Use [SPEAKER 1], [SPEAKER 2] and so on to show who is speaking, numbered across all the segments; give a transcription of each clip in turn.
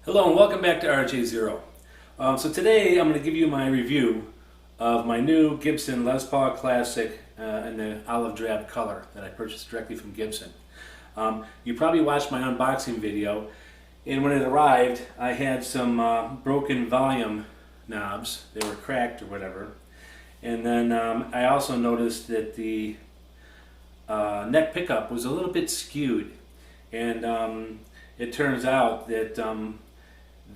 [SPEAKER 1] Hello and welcome back to RJ0. So today I'm going to give you my review of my new Gibson Les Paul Classic in the Olive Drab color that I purchased directly from Gibson. You probably watched my unboxing video, and when it arrived I had some broken volume knobs. They were cracked or whatever. And then I also noticed that the neck pickup was a little bit skewed, and it turns out that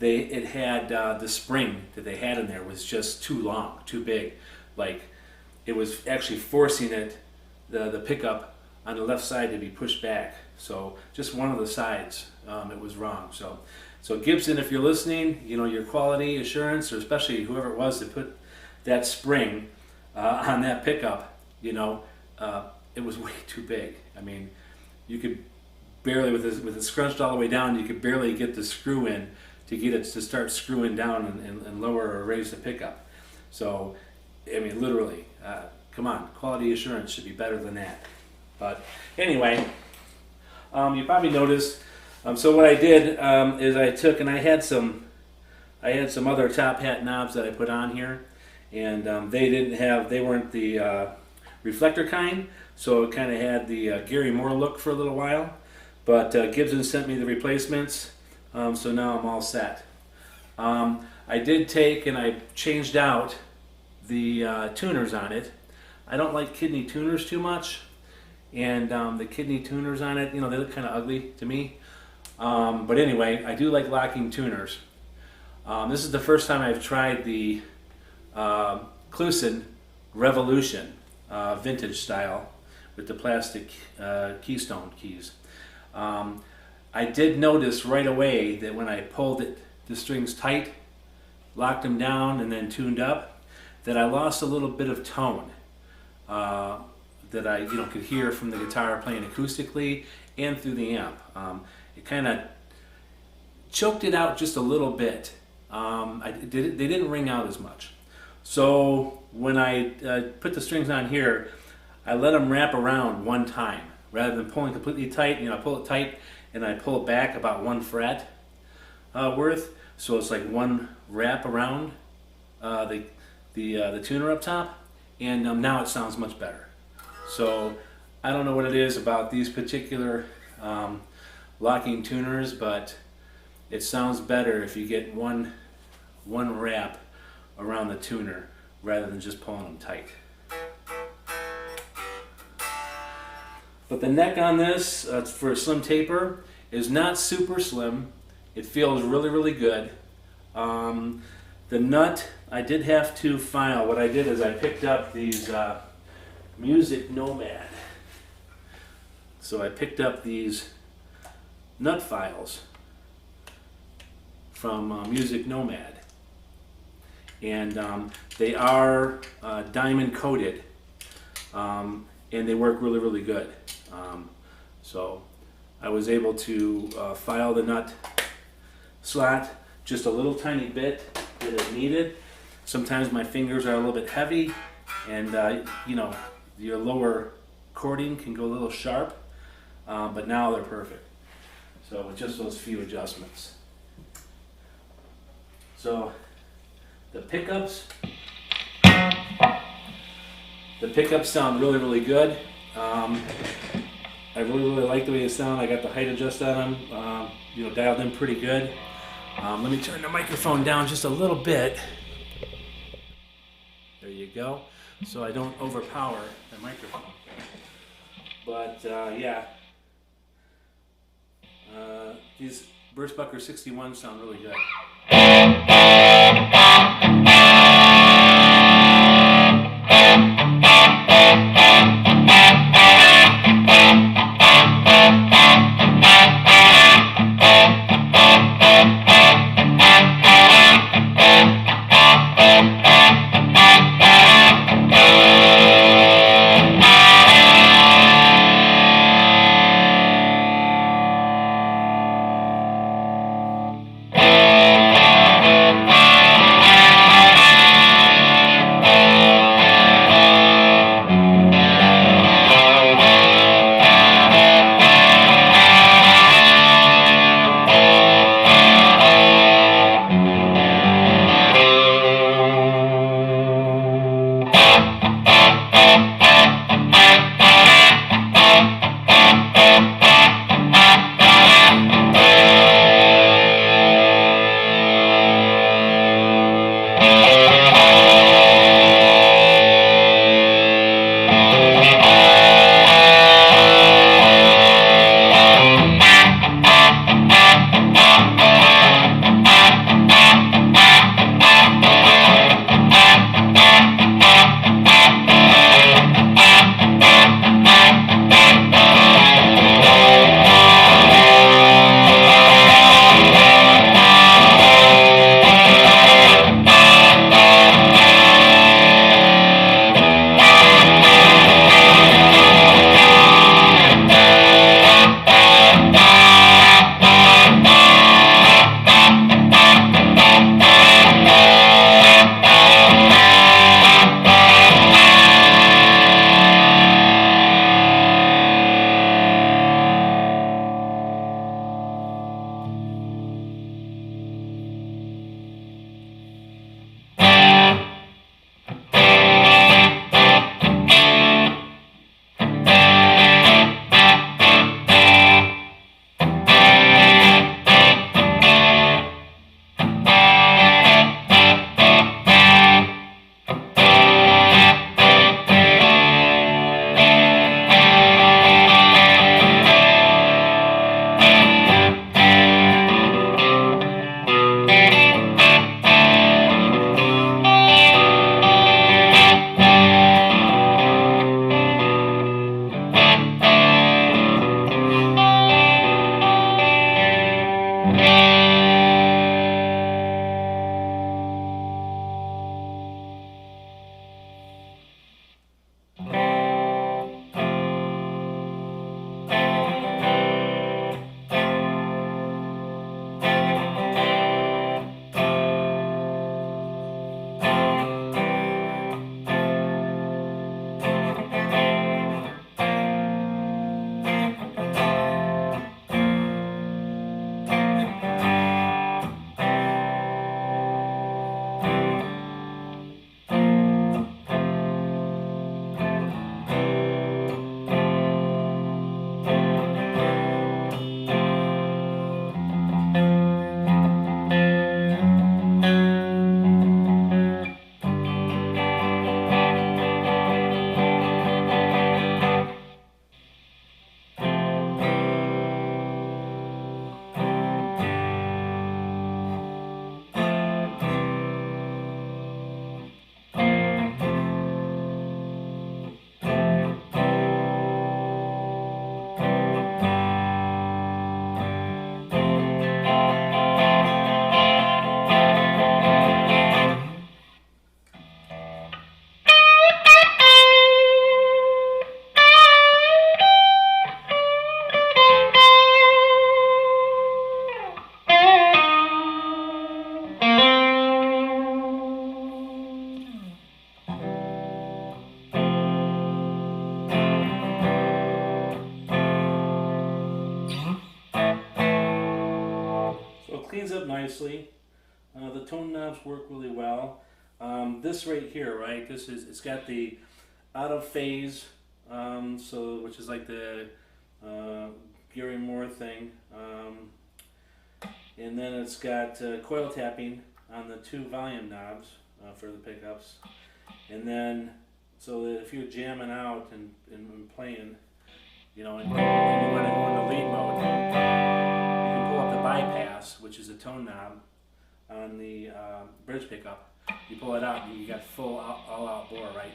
[SPEAKER 1] it had the spring that they had in there was just too long, too big. Like it was actually forcing the pickup on the left side to be pushed back. So just one of the sides, it was wrong. So Gibson, if you're listening, you know, your quality assurance, or especially whoever it was that put that spring on that pickup, you know, it was way too big. I mean, you could barely, with it scrunched all the way down, you could barely get the screw in to get it to start screwing down and lower or raise the pickup. So, I mean, literally, come on, quality assurance should be better than that. But anyway, you probably noticed. So what I did is I took, and I had some other top hat knobs that I put on here, and they weren't the reflector kind, so it kind of had the Gary Moore look for a little while. But Gibson sent me the replacements. So now I'm all set. I did take and I changed out the tuners on it. I don't like kidney tuners too much, and the kidney tuners on it, you know, they look kind of ugly to me. But anyway, I do like locking tuners. This is the first time I've tried the Clusin Revolution vintage style with the plastic keystone keys. I did notice right away that when I pulled the strings tight, locked them down, and then tuned up, that I lost a little bit of tone that I could hear from the guitar playing acoustically and through the amp. It kind of choked it out just a little bit. They didn't ring out as much. So when I put the strings on here, I let them wrap around one time rather than pulling completely tight. You know, I pull it tight and I pull it back about 1 fret worth, so it's like one wrap around the tuner up top, and now it sounds much better. So I don't know what it is about these particular locking tuners, but it sounds better if you get one wrap around the tuner rather than just pulling them tight. But the neck on this, for a slim taper, is not super slim. It feels really, really good. The nut, I did have to file. What I did is I picked up these Music Nomad. So I picked up these nut files from Music Nomad. And they are diamond coated. And they work really, really good. So I was able to file the nut slot just a little tiny bit that it needed. Sometimes my fingers are a little bit heavy, and you know, your lower cording can go a little sharp, but now they're perfect. So with just those few adjustments. So the pickups sound really, really good. I really, really like the way they sound. I got the height adjusted on them, dialed in pretty good. Let me turn the microphone down just a little bit. There you go. So I don't overpower the microphone. But yeah, these Burstbucker 61 sound really good. Cleans up nicely. The tone knobs work really well. This right here, right? It's got the out of phase, which is like the Gary Moore thing, and then it's got coil tapping on the 2 volume knobs for the pickups, and then so that if you're jamming out and playing, you know, and you want to go into lead mode, you can pull up the bypass, which is a tone knob on the bridge pickup. You pull it out and you got full all-out bore, right?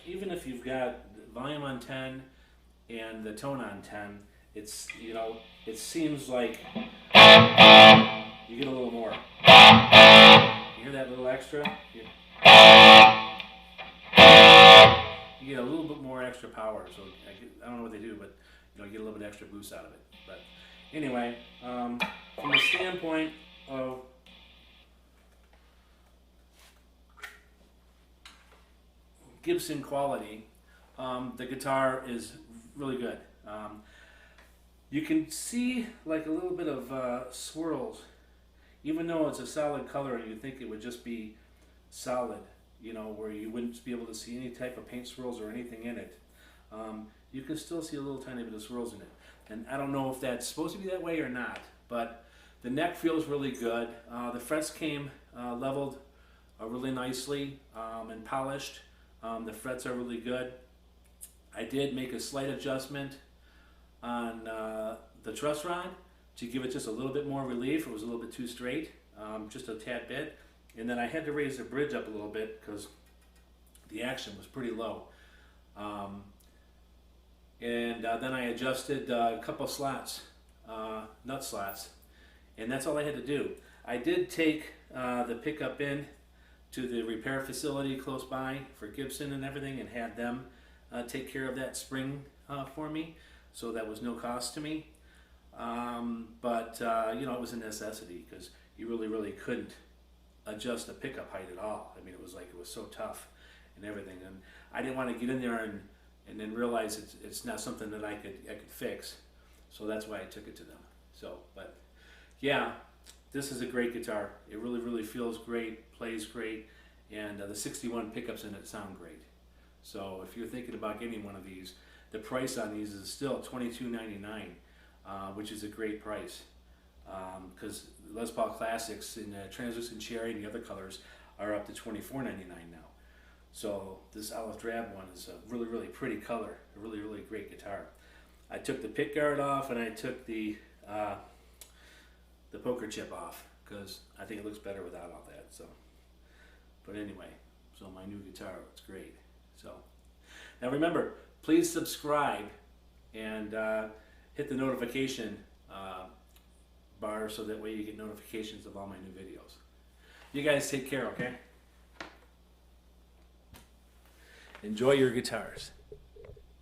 [SPEAKER 1] Even if you've got volume on 10 and the tone on 10, it's, you know, it seems like you get a little more. You hear that little extra? You get a little bit more extra power. So I don't know what they do, but you know, you get a little bit extra boost out of it. But anyway, from the standpoint of Gibson quality, the guitar is really good. You can see like a little bit of swirls, even though it's a solid color and you think it would just be solid, you know, where you wouldn't be able to see any type of paint swirls or anything in it. You can still see a little tiny bit of swirls in it. And I don't know if that's supposed to be that way or not, but the neck feels really good. The frets came leveled really nicely and polished. The frets are really good. I did make a slight adjustment on the truss rod to give it just a little bit more relief. It was a little bit too straight, just a tad bit. And then I had to raise the bridge up a little bit because the action was pretty low. Then I adjusted a couple slots, nut slots, and that's all I had to do. I did take the pickup in to the repair facility close by for Gibson and everything and had them take care of that spring for me, so that was no cost to me. You know, it was a necessity because you really couldn't adjust the pickup height at all. I mean, it was so tough and everything, and I didn't want to get in there and then realize it's not something that I could fix, so that's why I took it to them. So, but yeah, this is a great guitar. It really feels great, plays great, and the 61 pickups in it sound great. So if you're thinking about getting one of these, the price on these is still $22.99, which is a great price, because Les Paul Classics in translucent cherry and the other colors are up to $24.99 now. So this Olive Drab one is a really pretty color, a really great guitar. I took the pick guard off and I took the poker chip off because I think it looks better without all that. So, but anyway, so my new guitar, it's great. So now remember, please subscribe and hit the notification bar so that way you get notifications of all my new videos. You guys take care, okay? Enjoy your guitars.